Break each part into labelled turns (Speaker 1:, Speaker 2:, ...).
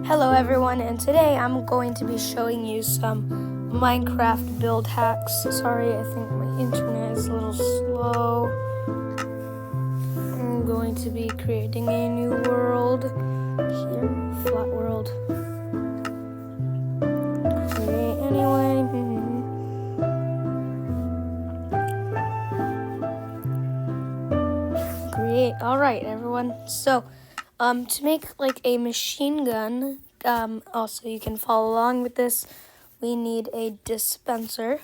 Speaker 1: Hello everyone, and today I'm going to be showing you some Minecraft build hacks. Sorry, I think my internet is a little slow. I'm going to be creating a new world here, flat world. Okay, anyway. Create. Alright everyone, so to make like a machine gun, also you can follow along with this, we need a dispenser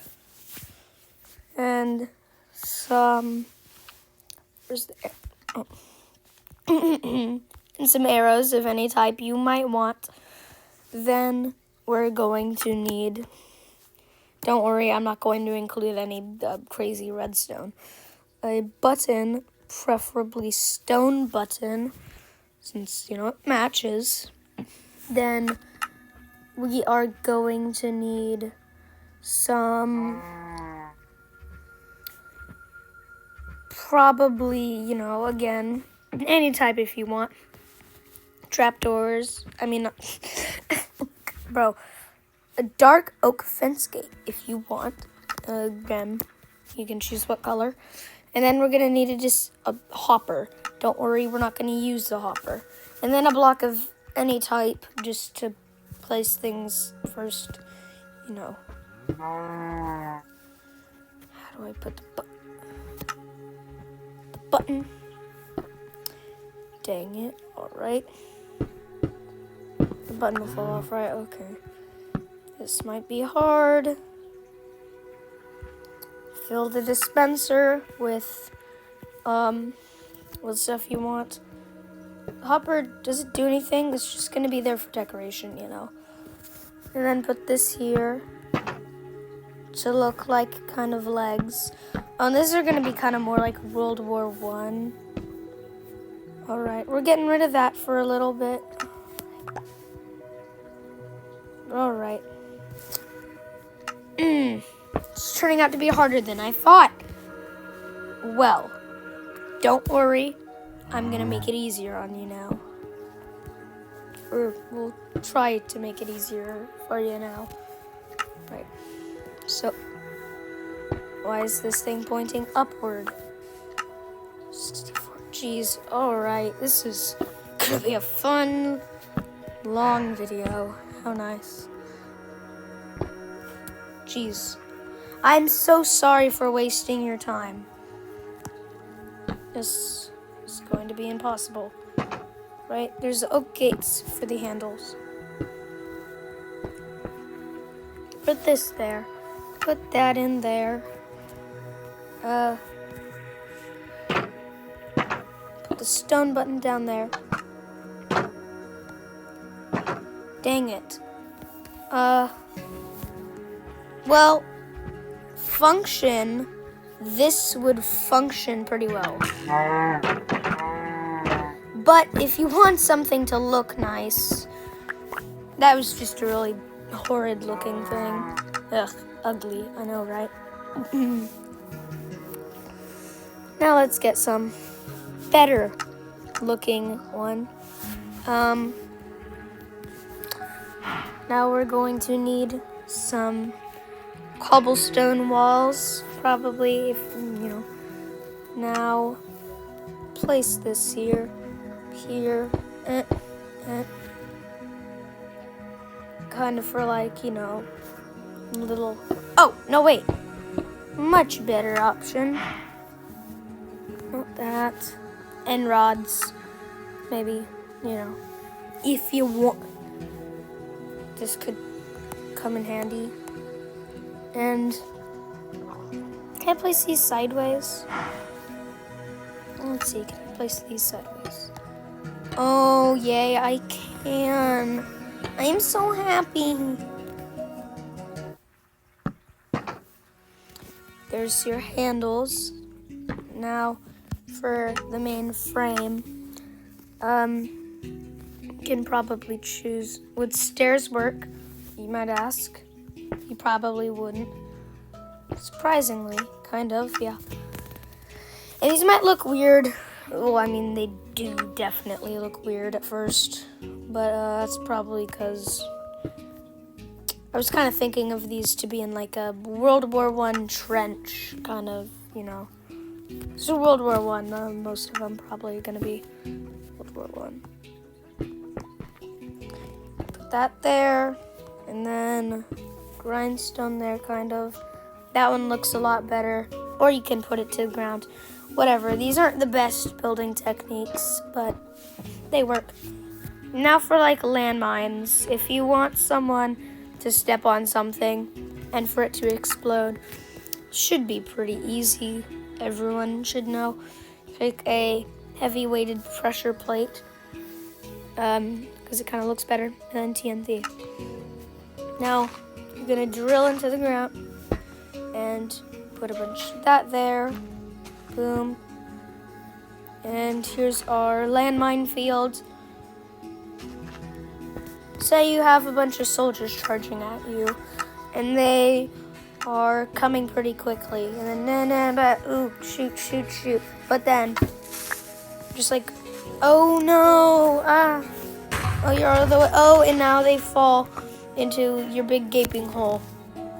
Speaker 1: and some, where's the and some arrows of any type you might want. Then we're going to need, don't worry, I'm not going to include any crazy redstone, a button, preferably stone button, since, you know, it matches. Then we are going to need some, probably, you know, again, any type if you want. Trapdoors, bro, a dark oak fence gate if you want. Again, you can choose what color. And then we're gonna need a hopper. Don't worry, we're not gonna use the hopper. And then a block of any type just to place things first, you know. How do I put the button? Dang it, all right. The button will fall off, right? Okay. This might be hard. Fill the dispenser with what stuff you want. The hopper doesn't do anything. It's just gonna be there for decoration, you know. And then put this here to look like kind of legs. These are gonna be kind of more like World War I. All right, we're getting rid of that for a little bit. All right. It's turning out to be harder than I thought. Well, don't worry. I'm gonna make it easier on you now. Or we'll try to make it easier for you now. Right. So, why is this thing pointing upward? 64. Jeez. Alright. This is gonna be a fun, long video. How nice. Jeez. I'm so sorry for wasting your time. This is going to be impossible. Right? There's oak gates for the handles. Put this there. Put that in there. Put the stone button down there. Dang it. Well, function, this would function pretty well. But if you want something to look nice, that was just a really horrid looking thing. Ugh, ugly, I know, right? Now let's get some better looking one. Now we're going to need some cobblestone walls, probably, if you know. Now place this here, kind of for like, you know, little, oh, no, wait, much better option, not that, end rods, maybe, you know, if you want, this could come in handy. And can I place these sideways? Let's see, can I place these sideways? Oh, yay, I can. I'm so happy. There's your handles. Now for the main frame, you can probably choose, would stairs work? You might ask. You probably wouldn't. Surprisingly, kind of, yeah. And these might look weird. Well, I mean, they do definitely look weird at first. but that's probably because I was kind of thinking of these to be in like a World War I trench kind of, you know. So World War I, most of them probably going to be World War I. Put that there, and then grindstone there, kind of. That one looks a lot better, or you can put it to the ground. Whatever, these aren't the best building techniques, but they work. Now for like landmines. If you want someone to step on something and for it to explode, should be pretty easy. Everyone should know. Take a heavy weighted pressure plate, because it kind of looks better than TNT. Now you're gonna drill into the ground and put a bunch of that there. Boom. And here's our landmine field. Say you have a bunch of soldiers charging at you, and they are coming pretty quickly. And then, shoot. But then, just like, oh no, oh, you're out of the way. Oh, and now they fall into your big gaping hole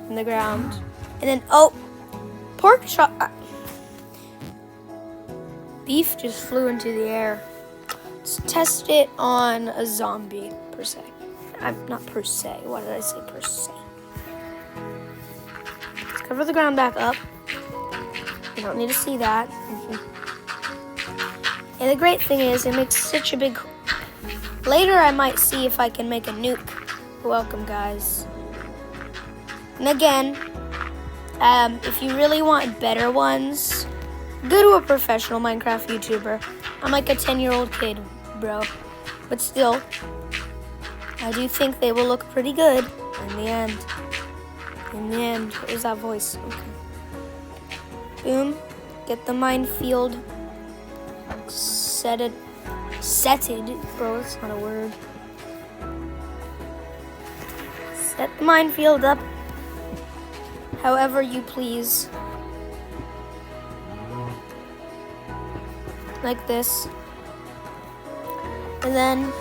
Speaker 1: in the ground. And then, oh, pork chop. Beef just flew into the air. Let's test it on a zombie, per se. Not per se. What did I say per se? Let's cover the ground back up. You don't need to see that. And the great thing is, it makes such a big... Later, I might see if I can make a nuke. Welcome, guys. And again, if you really want better ones, go to a professional Minecraft YouTuber. I'm like a 10-year-old kid, bro. But still, I do think they will look pretty good in the end. What was that voice? Okay. Boom. Get the minefield setted. Bro, that's not a word. Set the minefield up however you please. Like this. And then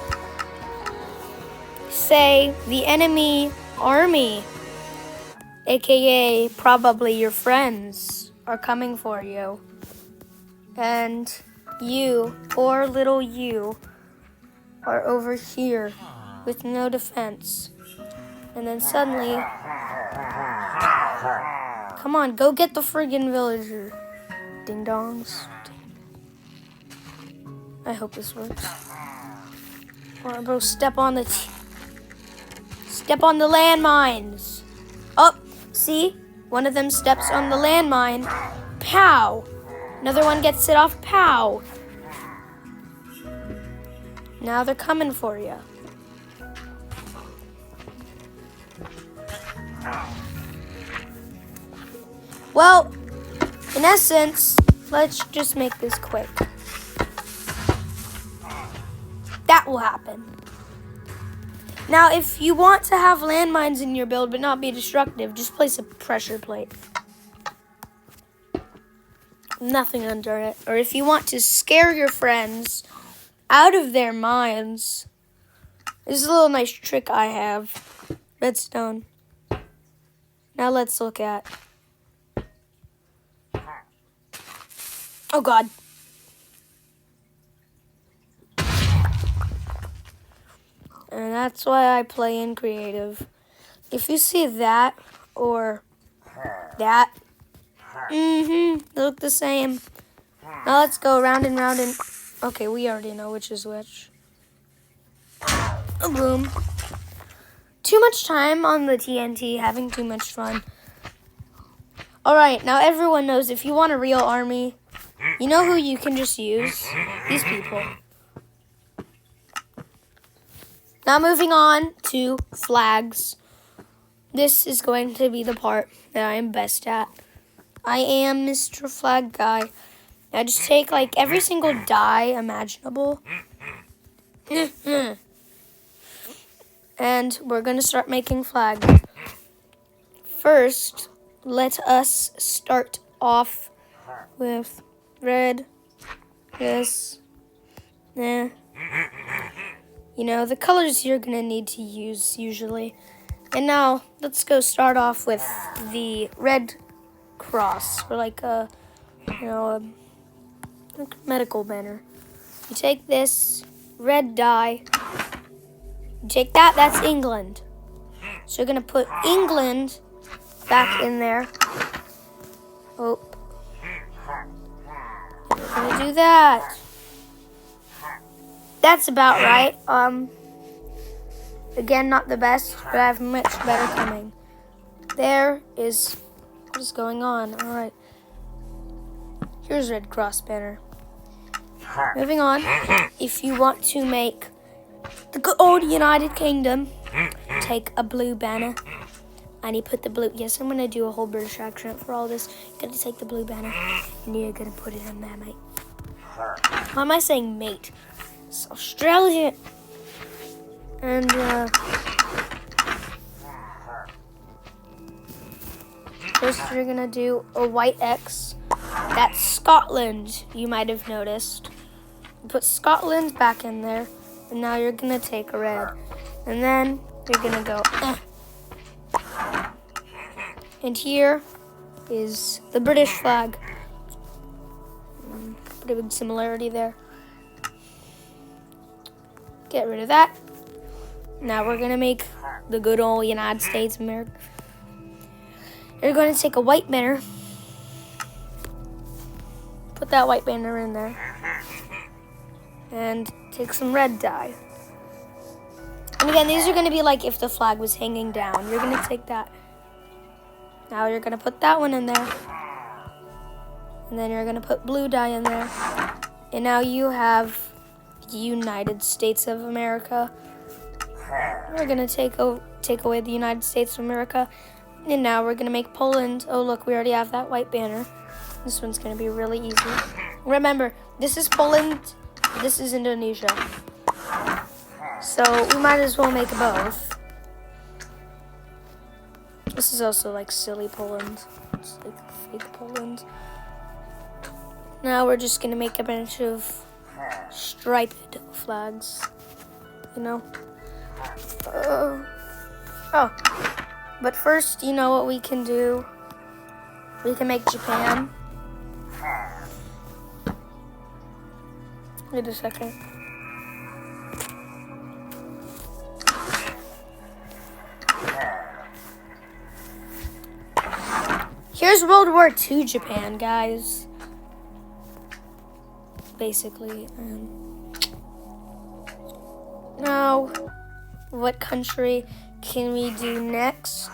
Speaker 1: say the enemy army, aka probably your friends, are coming for you. And you, poor little you, are over here with no defense. And then suddenly, come on, go get the friggin' villager. Ding dongs. I hope this works. Come on, bro, step on the landmines. Oh, see? One of them steps on the landmine. Pow! Another one gets it off. Pow! Now they're coming for you. Well, in essence, let's just make this quick. That will happen. Now, if you want to have landmines in your build but not be destructive, just place a pressure plate. Nothing under it. Or if you want to scare your friends out of their minds, this is a little nice trick I have. Redstone. Now let's look at... Oh, God. And that's why I play in creative. If you see that or that, they look the same. Now let's go round and round and... Okay, we already know which is which. Oh, boom. Too much time on the TNT, having too much fun. Alright, now everyone knows if you want a real army, you know who you can just use? These people. Now moving on to flags. This is going to be the part that I am best at. I am Mr. Flag Guy. Now just take like every single die imaginable. And we're going to start making flags. First, let us start off with red. Yes. the colors you're gonna need to use usually. And now let's go start off with the red cross, or like a medical banner. You take this red dye, you take that's England. So you're gonna put England back in there. Oh, you're gonna do that. That's about right. Again, not the best, but I have much better coming. There is what is going on. All right. Here's Red Cross banner. Moving on. If you want to make the good old United Kingdom, take a blue banner. And you put the blue. Yes, I'm gonna do a whole British accent for all this. You're gonna take the blue banner and you're gonna put it in there, mate. Why am I saying mate? It's Australian. And first you're gonna do a white X. That's Scotland, you might have noticed. Put Scotland back in there. And now you're gonna take a red. And then you're gonna go And here is the British flag. Pretty big similarity there. Get rid of that. Now we're gonna make the good old United States of America. You're going to take a white banner. Put that white banner in there. And take some red dye. And again, these are gonna be like if the flag was hanging down. You're gonna take that. Now you're gonna put that one in there. And then you're gonna put blue dye in there. And now you have the United States of America. We're gonna take away the United States of America. And now we're gonna make Poland. Oh look, we already have that white banner. This one's gonna be really easy. Remember, this is Poland, this is Indonesia. So we might as well make both. This is also like silly Poland. It's like fake Poland. Now we're just gonna make a bunch of striped flags. But first, you know what we can do? We can make Japan. Wait a second. Here's World War II Japan, guys. Basically. Now, what country can we do next?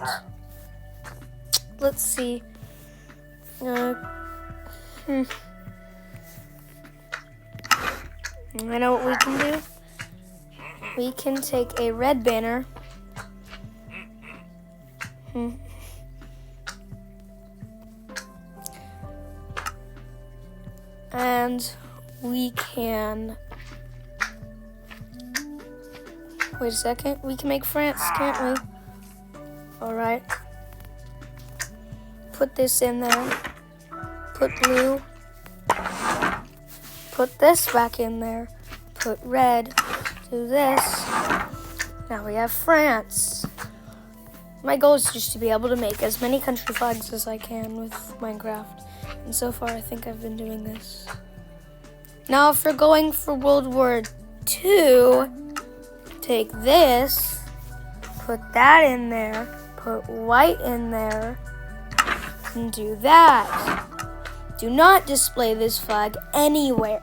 Speaker 1: Let's see. I know what we can do. We can take a red banner. And we can... Wait a second. We can make France, can't we? Alright. Put this in there. Put blue. Put this back in there. Put red. Do this. Now we have France. My goal is just to be able to make as many country flags as I can with Minecraft. And so far, I think I've been doing this. Now, if we're going for World War II, take this, put that in there, put white in there, and do that. Do not display this flag anywhere.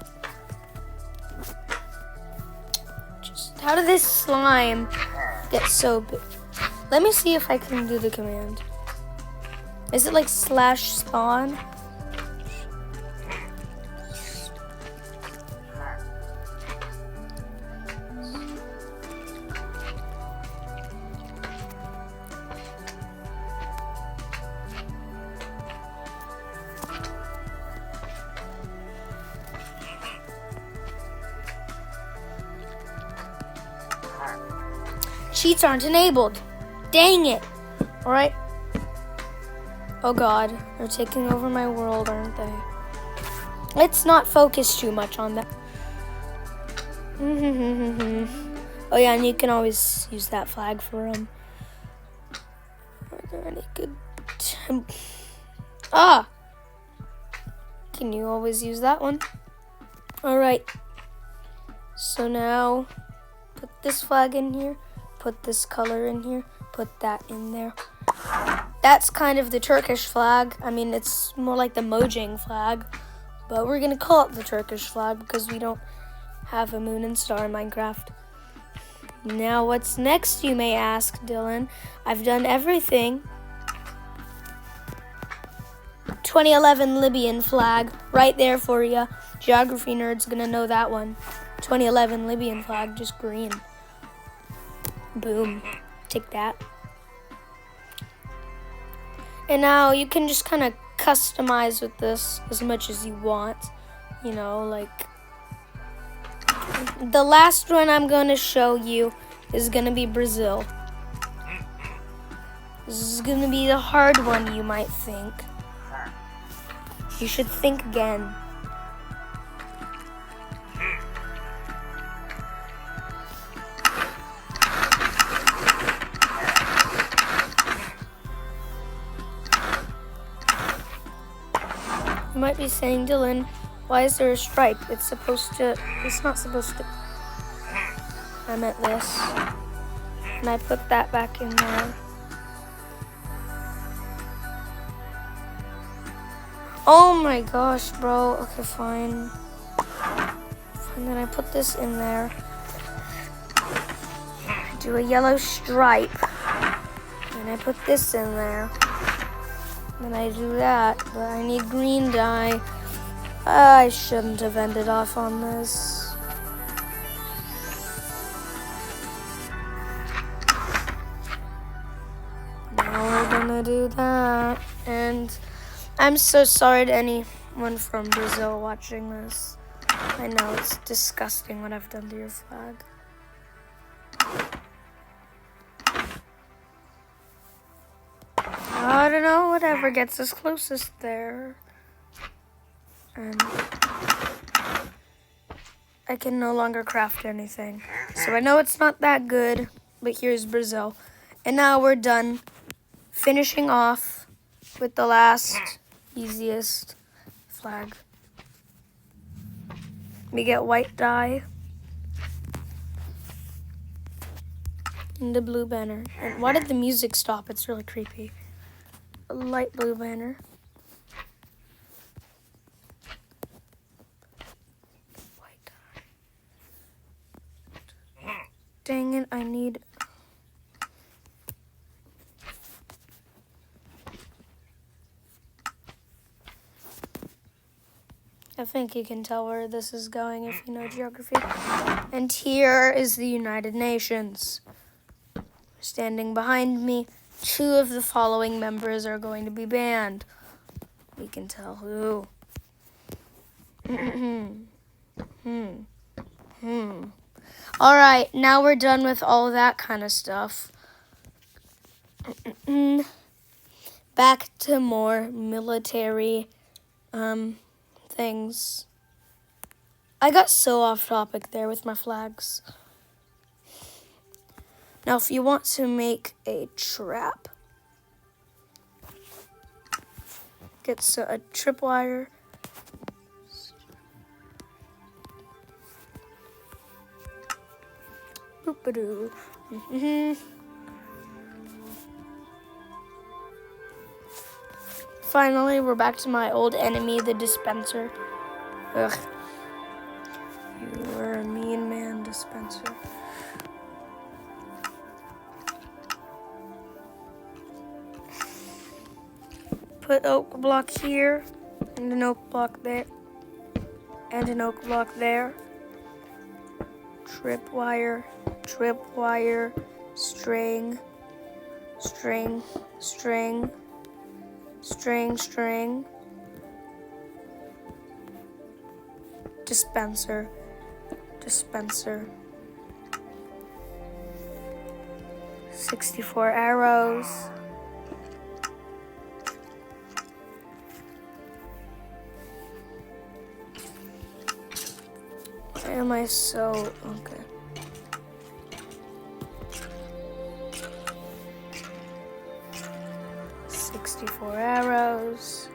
Speaker 1: How did this slime get so big? Let me see if I can do the command. Is it like /spawn? Cheats aren't enabled. Dang it. Alright. Oh god. They're taking over my world, aren't they? Let's not focus too much on that. Oh yeah, and you can always use that flag for Are there any good Can you always use that one? Alright. So now put this flag in here, put this color in here, put that in there. That's kind of the Turkish flag. I mean, it's more like the Mojang flag, but we're gonna call it the Turkish flag because we don't have a moon and star in Minecraft. Now, what's next, you may ask, Dylan? I've done everything. 2011 Libyan flag, right there for you. Geography nerd's gonna know that one. 2011 Libyan flag, just green. Boom. Take that. And now you can just kind of customize with this as much as you want. You know, like the last one I'm going to show you is going to be Brazil. This is going to be the hard one, you might think. You should think again. You might be saying, Dylan, why is there a stripe? It's not supposed to. I meant this. And I put that back in there. Oh my gosh, bro. Okay, fine. And then I put this in there. Do a yellow stripe. And I put this in there. Then I do that, but I need green dye. I shouldn't have ended off on this. Now we're gonna do that. And I'm so sorry to anyone from Brazil watching this. I know it's disgusting what I've done to your flag. I don't know, whatever gets us closest there. And I can no longer craft anything. So I know it's not that good, but here's Brazil. And now we're done finishing off with the last, easiest flag. We get white dye and the blue banner. And why did the music stop? It's really creepy. A light blue banner. White dye. Dang it, I need... I think you can tell where this is going if you know geography. And here is the United Nations. Standing behind me, 2 of the following members are going to be banned. We can tell who. Alright, now we're done with all that kind of stuff. Back to more military things. I got so off topic there with my flags. Now, if you want to make a trap, get a tripwire. Boop-a-doo. Finally, we're back to my old enemy, the dispenser. Ugh. You are a mean man, dispenser. Put oak block here, and an oak block there, and an oak block there. Tripwire, string, dispenser. 64 arrows. Why am I so... Okay. 64 arrows.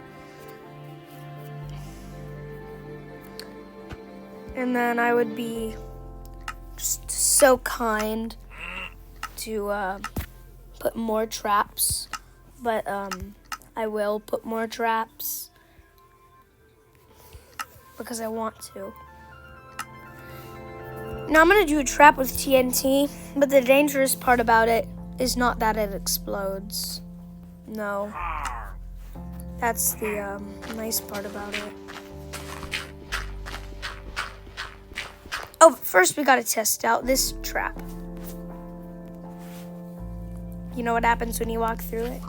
Speaker 1: And then I would be just so kind to put more traps, but I will put more traps because I want to. Now I'm gonna do a trap with TNT, but the dangerous part about it is not that it explodes. No, that's the nice part about it. Oh, first we gotta test out this trap. You know what happens when you walk through it?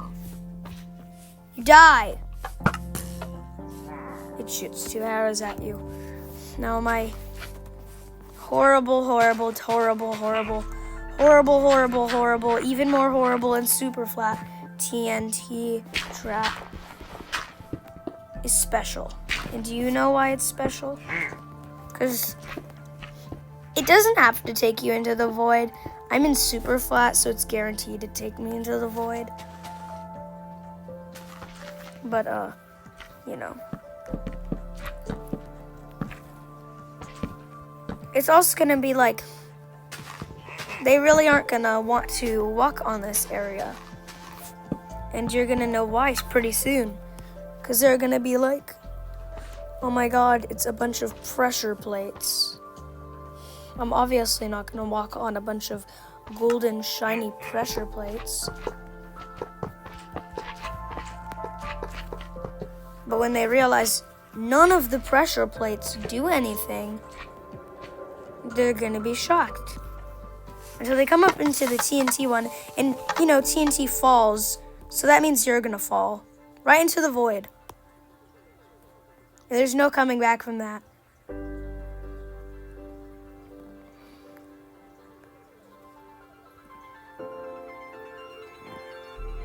Speaker 1: You die. It shoots 2 arrows at you. Now my horrible, even more horrible and super flat TNT trap is special. And do you know why it's special? Because it doesn't have to take you into the void. I'm in super flat, so it's guaranteed to take me into the void. But, you know. It's also gonna be like, they really aren't gonna want to walk on this area. And you're gonna know why pretty soon. Because they're gonna be like, oh my god, it's a bunch of pressure plates. I'm obviously not gonna walk on a bunch of golden shiny pressure plates. But when they realize none of the pressure plates do anything, they're gonna be shocked. Until they come up into the TNT one, and you know, TNT falls, so that means you're gonna fall right into the void. And there's no coming back from that.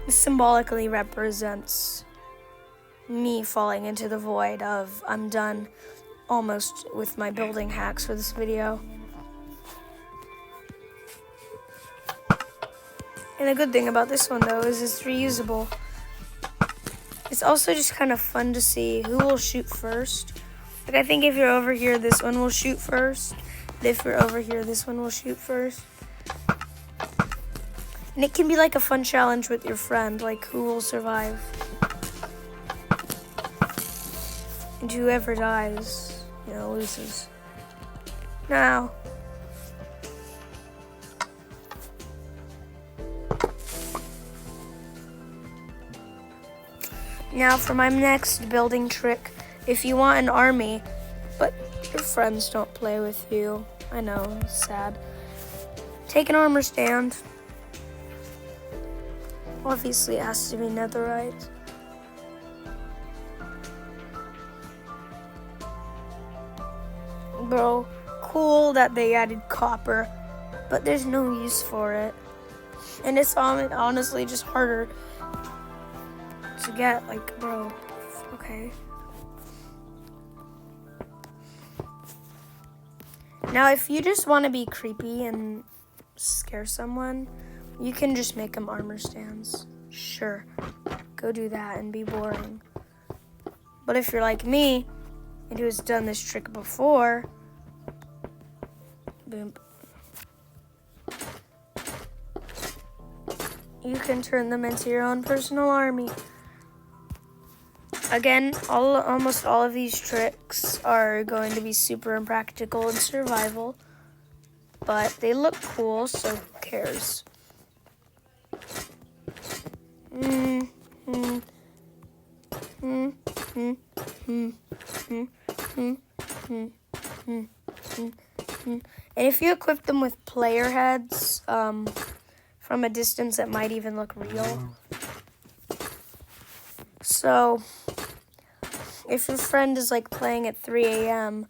Speaker 1: This symbolically represents me falling into the void of I'm done almost with my building hacks for this video. And the good thing about this one though is it's reusable. It's also just kind of fun to see who will shoot first. Like I think if you're over here, this one will shoot first. And if you're over here, this one will shoot first. And it can be like a fun challenge with your friend, like who will survive. And whoever dies, you know, loses. Now, for my next building trick, if you want an army, but your friends don't play with you, I know, it's sad. Take an armor stand. Obviously, it has to be netherite. Bro, cool that they added copper, but there's no use for it. And it's honestly just harder to get, like, bro, okay. Now, if you just want to be creepy and scare someone, you can just make them armor stands. Sure, go do that and be boring. But if you're like me, and who's done this trick before, boom, you can turn them into your own personal army. Again, almost all of these tricks are going to be super impractical in survival, but they look cool, so who cares? And if you equip them with player heads, from a distance, it might even look real. So, if your friend is like playing at 3 a.m.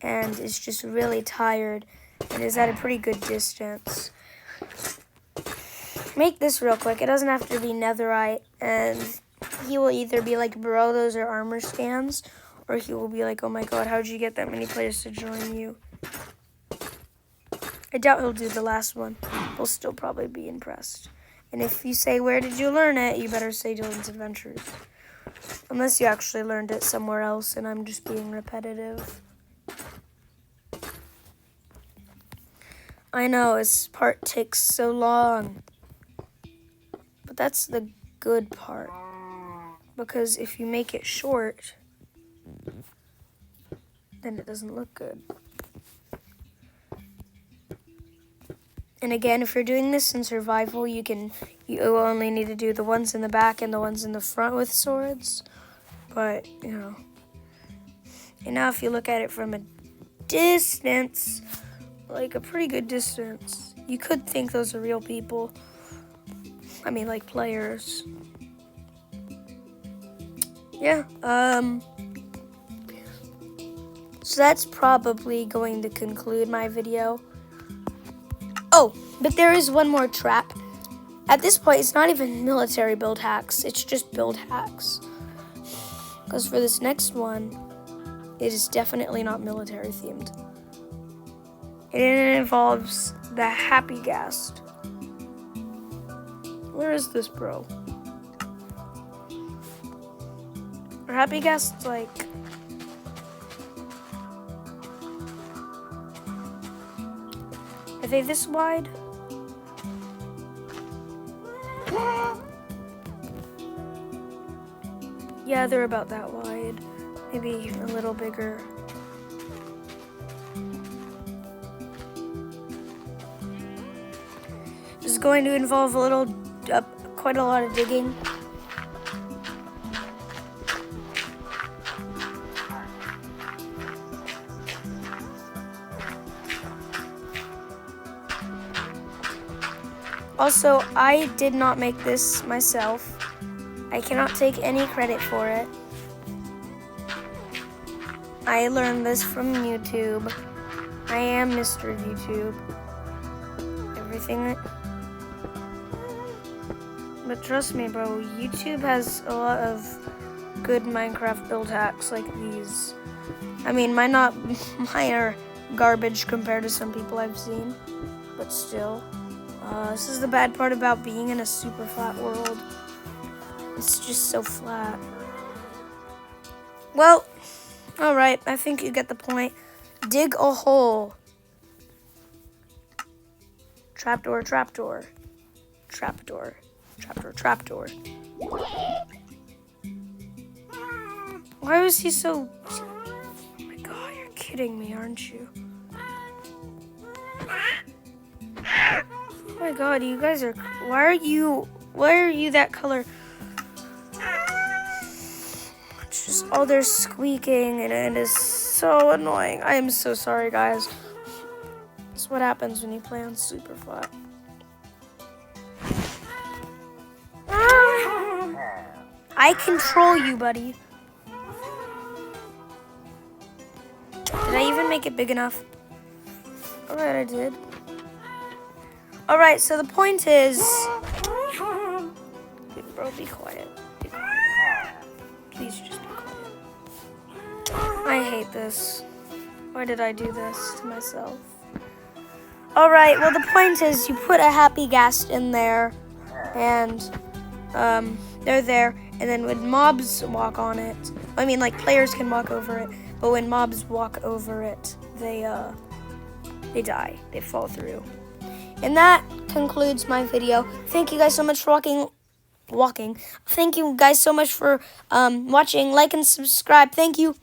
Speaker 1: and is just really tired and is at a pretty good distance, make this real quick. It doesn't have to be netherite, and he will either be like, bro, those are armor stands, or he will be like, oh my god, how'd you get that many players to join you? I doubt he'll do the last one. He'll still probably be impressed. And if you say, where did you learn it? You better say Dylan's Adventures. Unless you actually learned it somewhere else and I'm just being repetitive. I know, this part takes so long. But that's the good part. Because if you make it short, then it doesn't look good. And again, if you're doing this in survival, you only need to do the ones in the back and the ones in the front with swords. But, you know. And now if you look at it from a distance, like a pretty good distance, you could think those are real people. I mean, like players. Yeah, so that's probably going to conclude my video. Oh, but there is one more trap. At this point, it's not even military build hacks. It's just build hacks. Because for this next one, it is definitely not military themed. It involves the Happy Ghast. Where is this, bro? Are Happy Ghasts like... Are they this wide? Yeah, they're about that wide. Maybe a little bigger. This is going to involve quite a lot of digging. Also, I did not make this myself. I cannot take any credit for it. I learned this from YouTube. I am Mr. YouTube. Everything. But trust me, bro, YouTube has a lot of good Minecraft build hacks like these. I mean, mine are garbage compared to some people I've seen, but still. This is the bad part about being in a super flat world. It's just so flat. Well, alright, I think you get the point. Dig a hole. Trapdoor, trapdoor. Trapdoor, trapdoor, trapdoor. Why was he so... Oh my god, you're kidding me, aren't you? Oh my god, you guys are... Why are you that color? It's just all their squeaking and it is so annoying. I am so sorry, guys. That's what happens when you play on super flat. I control you, buddy. Did I even make it big enough? Alright, I did. Alright, so the point is... Bro, be quiet. Be quiet. Please just be quiet. I hate this. Why did I do this to myself? Alright, well the point is you put a Happy Ghast in there and they're there, and then when mobs walk on it, I mean like players can walk over it, but when mobs walk over it, they die. They fall through. And that concludes my video. Thank you guys so much for walking. Thank you guys so much for watching. Like and subscribe. Thank you.